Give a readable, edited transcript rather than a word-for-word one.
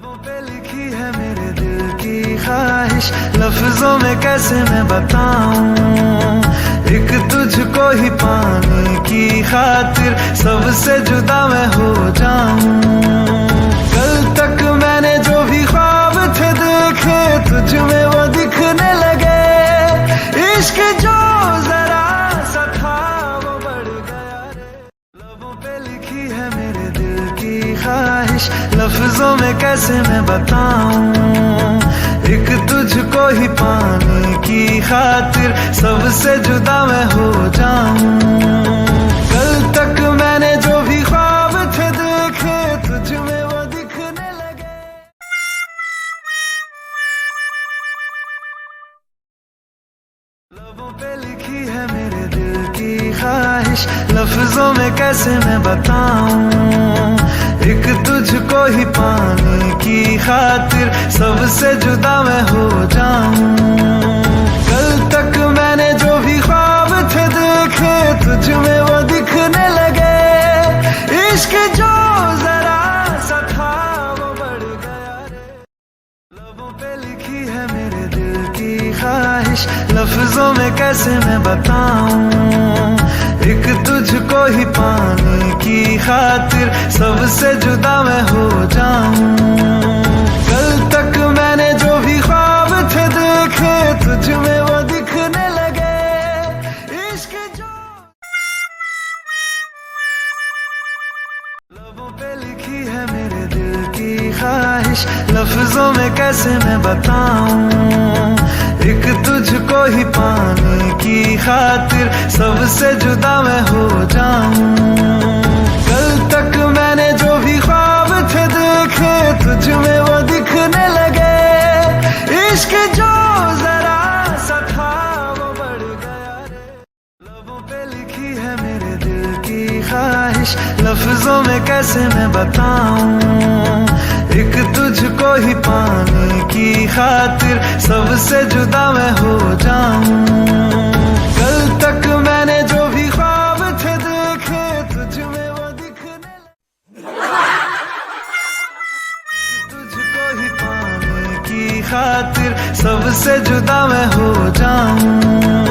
लबों पे लिखी है मेरे दिल की ख्वाहिश, लफ्जों में कैसे मैं बताऊं। एक तुझको ही पाने की खातिर सबसे जुदा मैं हो जाऊं। कल तक मैंने जो भी ख्वाब थे देखे तुझ में वो दिखने लगे। इश्क जो जरा सा था वो बढ़ गया रे। लबों पे लिखी है मेरे दिल की ख्वाहिश, लफ्जों में कैसे मैं बताऊं। एक तुझको ही पाने की खातिर सबसे जुदा मैं हो जाऊं। कल तक मैंने जो भी ख्वाब थे देखे तुझ में वो दिखने लगे। लबों पे लिखी है मेरे दिल की ख्वाहिश, लफ्जों में कैसे मैं बताऊं। एक तुझको ही पाने की खातिर सबसे जुदा मैं हो जाऊं। कल तक मैंने जो भी ख्वाब थे देखे तुझ में वो दिखने लगे। इश्क जो जरा सा था वो बढ़ गया रे। लबों पे लिखी है मेरे दिल की ख्वाहिश, लफ्जों में कैसे मैं बताऊं। एक तुझको ही पाने की खातिर सबसे जुदा मैं हो जाऊं। कल तक मैंने जो भी ख्वाब थे देखे तुझ में वो दिखने लगे। इश्क जो लबों पे लिखी है मेरे दिल की ख्वाहिश, लफ्जों में कैसे मैं बताऊं। एक तुझको ही पाने की खातिर सबसे जुदा मैं हो जाऊं। कल तक मैंने जो भी ख्वाब थे देखे तुझ में वो दिखने लगे। इश्क जो जरा सा था वो बढ़ गया रे। लबों पे लिखी है मेरे दिल की ख्वाहिश, लफ्जों में कैसे मैं बताऊं। एक तुझको ही पाने की खातिर सबसे जुदा मैं हो जाऊं। कल तक मैंने जो भी ख्वाब थे देखे तुझ में वो दिखने तुझको ही पाने की खातिर सबसे जुदा मैं हो जाऊं।